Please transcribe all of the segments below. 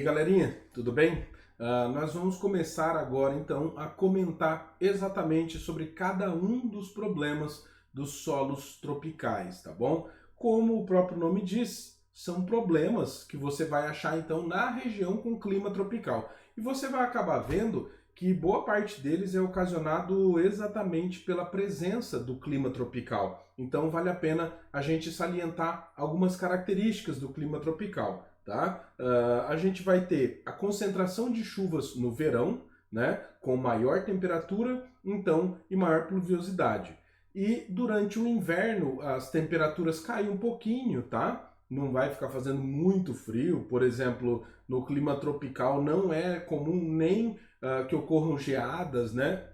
galerinha, tudo bem? Nós vamos começar agora então a comentar exatamente sobre cada um dos problemas dos solos tropicais, tá bom? Como o próprio nome diz, são problemas que você vai achar então na região com clima tropical. E você vai acabar vendo que boa parte deles é ocasionado exatamente pela presença do clima tropical. Então vale a pena a gente salientar algumas características do clima tropical. Tá? A gente vai ter a concentração de chuvas no verão, né, com maior temperatura, então, e maior pluviosidade. E durante o inverno as temperaturas caem um pouquinho, tá? Não vai ficar fazendo muito frio. Por exemplo, no clima tropical não é comum nem que ocorram geadas, né,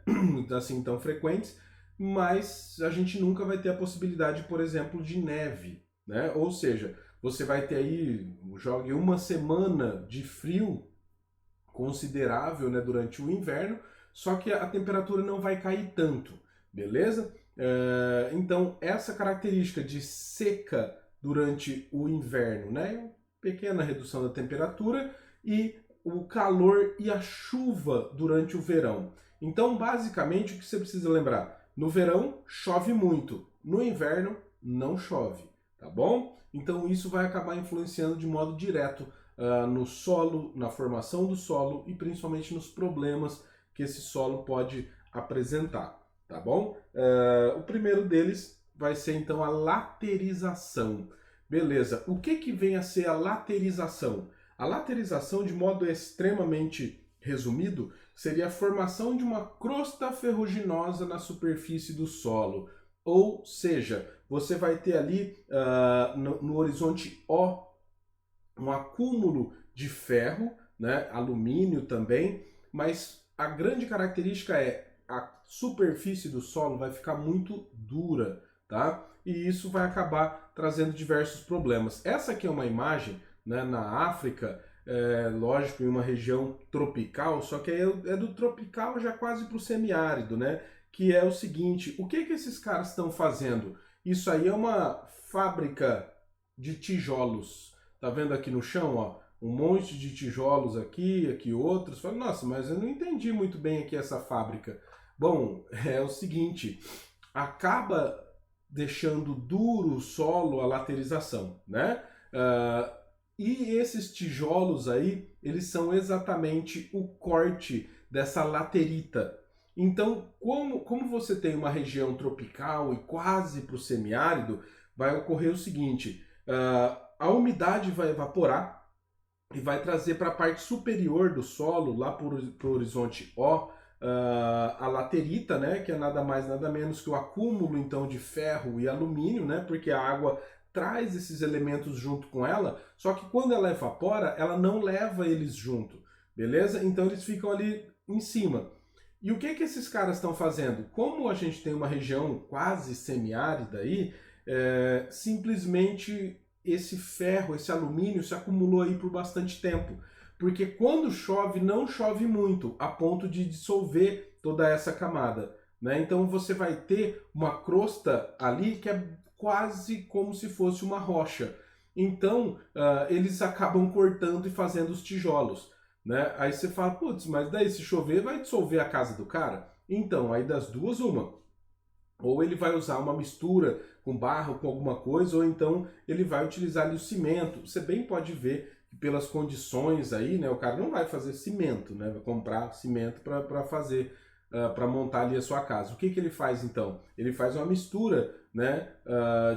assim tão frequentes, mas a gente nunca vai ter a possibilidade, por exemplo, de neve, né? Ou seja, você vai ter aí, jogue uma semana de frio considerável, né, durante o inverno, só que a temperatura não vai cair tanto, beleza? Então, essa característica de seca durante o inverno, né, pequena redução da temperatura, e o calor e a chuva durante o verão. Então, basicamente, o que você precisa lembrar? No verão, chove muito, no inverno, não chove, tá bom? Então isso vai acabar influenciando de modo direto no solo, na formação do solo e principalmente nos problemas que esse solo pode apresentar, tá bom? O primeiro deles vai ser então a laterização. Beleza, o que vem a ser a laterização? A laterização, de modo extremamente resumido, seria a formação de uma crosta ferruginosa na superfície do solo. Ou seja, você vai ter ali no horizonte O um acúmulo de ferro, né, alumínio também, mas a grande característica é a superfície do solo vai ficar muito dura, tá? E isso vai acabar trazendo diversos problemas. Essa aqui é uma imagem, né, na África, lógico, em uma região tropical, só que é do tropical já quase para o semiárido, né? Que é o seguinte, o que esses caras estão fazendo? Isso aí é uma fábrica de tijolos. Tá vendo aqui no chão, ó? Um monte de tijolos aqui outros. Fala, nossa, mas eu não entendi muito bem aqui essa fábrica. Bom, é o seguinte, acaba deixando duro o solo a laterização, né? E esses tijolos aí, eles são exatamente o corte dessa laterita. Então, como você tem uma região tropical e quase para o semiárido, vai ocorrer o seguinte, a umidade vai evaporar e vai trazer para a parte superior do solo, lá para o horizonte O, a laterita, né, que é nada mais nada menos que o acúmulo então de ferro e alumínio, né, porque a água traz esses elementos junto com ela, só que quando ela evapora, ela não leva eles junto, beleza? Então eles ficam ali em cima. E o que esses caras estão fazendo? Como a gente tem uma região quase semiárida aí, simplesmente esse ferro, esse alumínio se acumulou aí por bastante tempo. Porque quando chove, não chove muito, a ponto de dissolver toda essa camada, né? Então você vai ter uma crosta ali que é quase como se fosse uma rocha. Então eles acabam cortando e fazendo os tijolos, né? Aí você fala, putz, mas daí se chover vai dissolver a casa do cara? Então, aí das duas, uma. Ou ele vai usar uma mistura com barro, com alguma coisa, ou então ele vai utilizar ali o cimento. Você bem pode ver que pelas condições aí, né, o cara não vai fazer cimento, né, vai comprar cimento para fazer, para montar ali a sua casa. O que ele faz então? Ele faz uma mistura, né,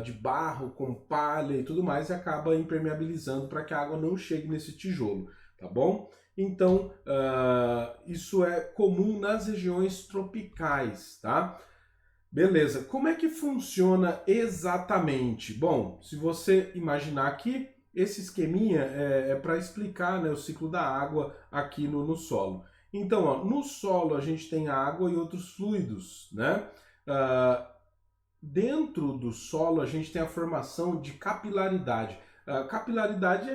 de barro com palha e tudo mais e acaba impermeabilizando para que a água não chegue nesse tijolo, tá bom? Então, isso é comum nas regiões tropicais, tá? Beleza, como é que funciona exatamente? Bom, se você imaginar aqui, esse esqueminha é para explicar, né, o ciclo da água aqui no solo. Então, ó, no solo a gente tem água e outros fluidos, né? Dentro do solo a gente tem a formação de capilaridade. Capilaridade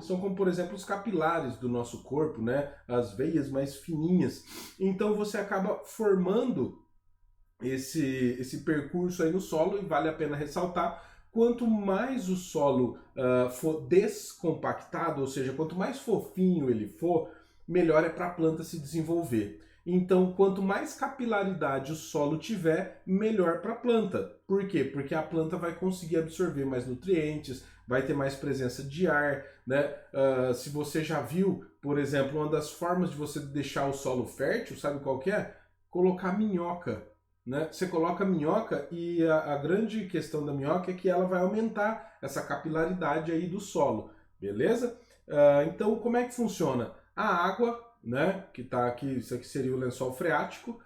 são como, por exemplo, os capilares do nosso corpo, né? As veias mais fininhas. Então você acaba formando esse percurso aí no solo, e vale a pena ressaltar, quanto mais o solo for descompactado, ou seja, quanto mais fofinho ele for, melhor é para a planta se desenvolver. Então, quanto mais capilaridade o solo tiver, melhor para a planta. Por quê? Porque a planta vai conseguir absorver mais nutrientes, vai ter mais presença de ar, né? Se você já viu, por exemplo, uma das formas de você deixar o solo fértil, sabe qual que é? Colocar minhoca. Né? Você coloca minhoca e a grande questão da minhoca é que ela vai aumentar essa capilaridade aí do solo, beleza? Então, como é que funciona? A água, né, que está aqui, isso aqui seria o lençol freático,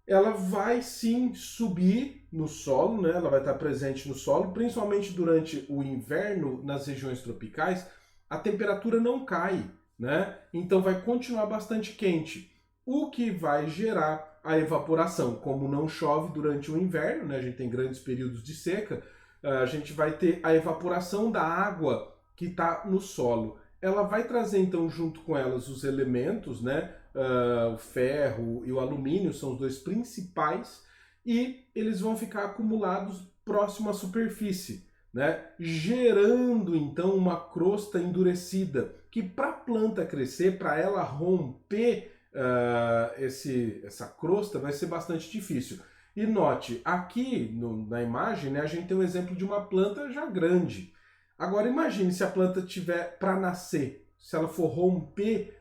ela vai sim subir no solo, né? Ela vai estar presente no solo, principalmente durante o inverno nas regiões tropicais, a temperatura não cai, né? Então vai continuar bastante quente, o que vai gerar a evaporação. Como não chove durante o inverno, né? A gente tem grandes períodos de seca, a gente vai ter a evaporação da água que está no solo. Ela vai trazer então junto com elas os elementos, né? O ferro e o alumínio são os dois principais, e eles vão ficar acumulados próximo à superfície, né? Gerando então uma crosta endurecida, que para a planta crescer, para ela romper essa crosta, vai ser bastante difícil. E note, aqui na imagem, né, a gente tem um exemplo de uma planta já grande. Agora imagine se a planta tiver para nascer, se ela for romper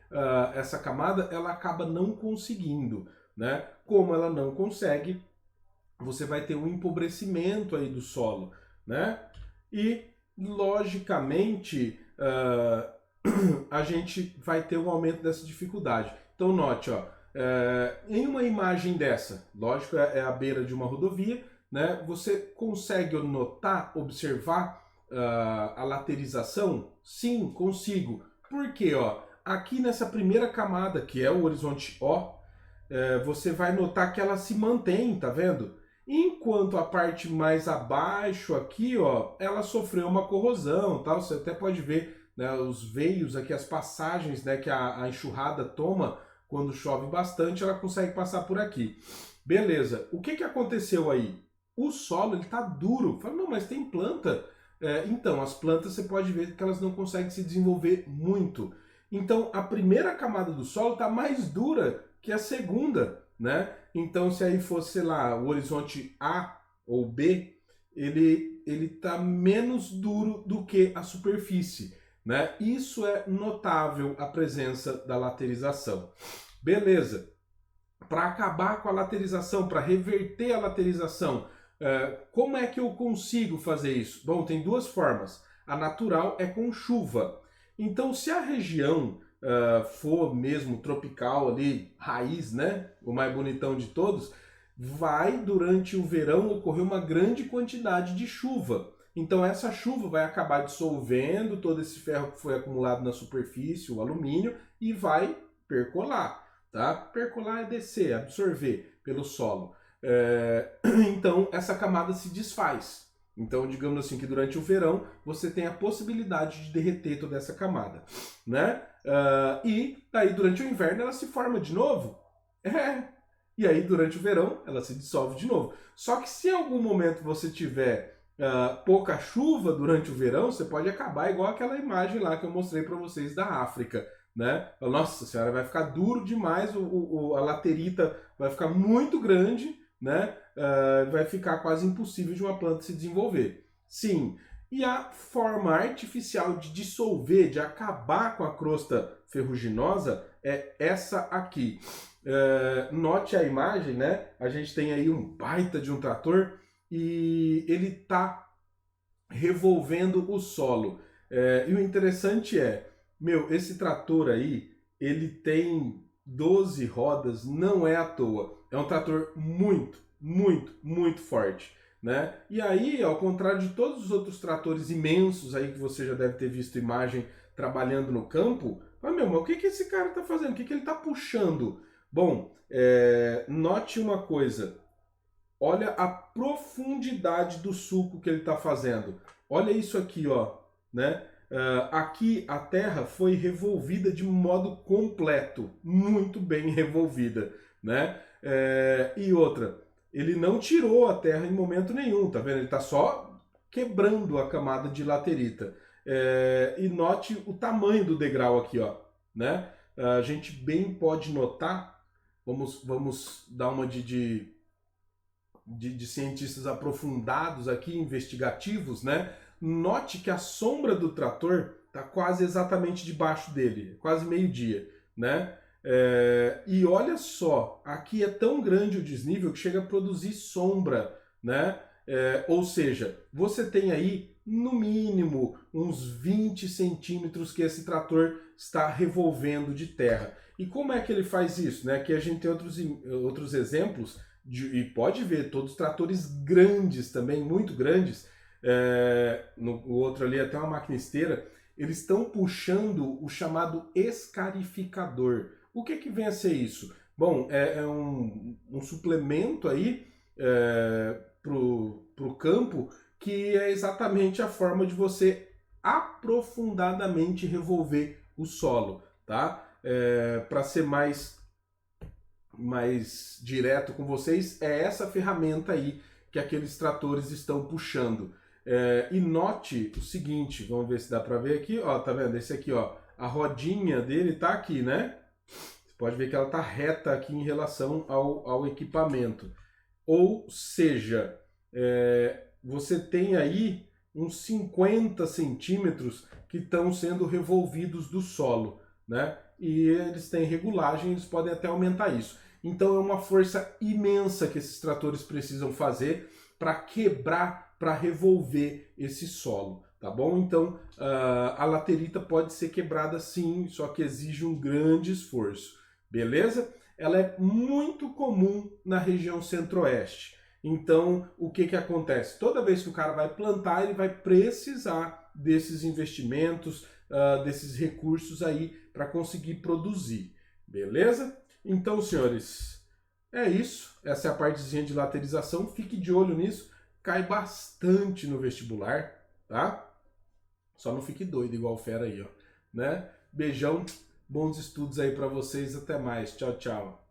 essa camada, ela acaba não conseguindo, né? Como ela não consegue, você vai ter um empobrecimento aí do solo, né? E, logicamente, a gente vai ter um aumento dessa dificuldade. Então, note, ó, em uma imagem dessa, lógico, é a beira de uma rodovia, né? Você consegue notar, observar a laterização? Sim, consigo. Por quê? Ó, aqui nessa primeira camada, que é o horizonte O, você vai notar que ela se mantém, tá vendo? Enquanto a parte mais abaixo aqui, ó, ela sofreu uma corrosão, tá? Você até pode ver, né, os veios aqui, as passagens, né, que a enxurrada toma quando chove bastante, ela consegue passar por aqui. Beleza. O que aconteceu aí? O solo ele tá duro. Fala, não, mas tem planta. Então, as plantas você pode ver que elas não conseguem se desenvolver muito. Então, a primeira camada do solo está mais dura que a segunda, né? Então, se aí fosse, sei lá, o horizonte A ou B, ele está menos duro do que a superfície, né? Isso é notável, a presença da laterização. Beleza. Para acabar com a laterização, para reverter a laterização, como é que eu consigo fazer isso? Bom, tem duas formas. A natural é com chuva. Então, se a região for mesmo tropical ali, raiz, né? O mais bonitão de todos, vai durante o verão ocorrer uma grande quantidade de chuva. Então essa chuva vai acabar dissolvendo todo esse ferro que foi acumulado na superfície, o alumínio, e vai percolar, tá? Percolar é descer, absorver pelo solo. Então essa camada se desfaz. Então, digamos assim, que durante o verão você tem a possibilidade de derreter toda essa camada, né? E aí durante o inverno ela se forma de novo. E aí durante o verão ela se dissolve de novo. Só que se em algum momento você tiver pouca chuva durante o verão, você pode acabar igual aquela imagem lá que eu mostrei para vocês da África, né? Nossa senhora, vai ficar duro demais, a laterita vai ficar muito grande, né? Vai ficar quase impossível de uma planta se desenvolver. Sim, e a forma artificial de dissolver, de acabar com a crosta ferruginosa é essa aqui. Note a imagem, né? A gente tem aí um baita de um trator e ele está revolvendo o solo. E o interessante esse trator aí, ele tem 12 rodas, não é à toa. É um trator muito, muito, muito forte, né? E aí, ao contrário de todos os outros tratores imensos aí que você já deve ter visto imagem trabalhando no campo, mas o que esse cara está fazendo? O que ele está puxando? Bom, note uma coisa. Olha a profundidade do sulco que ele está fazendo. Olha isso aqui, ó, né? Aqui a terra foi revolvida de modo completo, muito bem revolvida, né? E outra, ele não tirou a terra em momento nenhum, tá vendo? Ele está só quebrando a camada de laterita. E note o tamanho do degrau aqui, ó, né? A gente bem pode notar, vamos dar uma de cientistas aprofundados aqui, investigativos, né? Note que a sombra do trator está quase exatamente debaixo dele, quase meio-dia, né? E olha só, aqui é tão grande o desnível que chega a produzir sombra, né? Ou seja, você tem aí no mínimo uns 20 centímetros que esse trator está revolvendo de terra. E como é que ele faz isso? Né? Aqui a gente tem outros exemplos, e pode ver, todos tratores grandes também, muito grandes. No outro ali até uma máquina esteira, eles estão puxando o chamado escarificador. O que vem a ser isso? Bom, é um suplemento aí para o campo, que é exatamente a forma de você aprofundadamente revolver o solo, tá? Para ser mais direto com vocês, é essa ferramenta aí que aqueles tratores estão puxando. E note o seguinte, vamos ver se dá para ver aqui, ó, tá vendo? Esse aqui, ó, a rodinha dele tá aqui, né? Você pode ver que ela tá reta aqui em relação ao equipamento. Ou seja, você tem aí uns 50 centímetros que estão sendo revolvidos do solo, né? E eles têm regulagem, eles podem até aumentar isso. Então é uma força imensa que esses tratores precisam fazer para quebrar, para revolver esse solo, tá bom? Então a laterita pode ser quebrada sim, só que exige um grande esforço, beleza? Ela é muito comum na região centro-oeste. Então, o que acontece? Toda vez que o cara vai plantar, ele vai precisar desses investimentos, desses recursos aí para conseguir produzir, beleza? Então, senhores, é isso. Essa é a partezinha de laterização. Fique de olho nisso. Cai bastante no vestibular, tá? Só não fique doido igual o fera aí, ó, né? Beijão, bons estudos aí para vocês. Até mais. Tchau, tchau.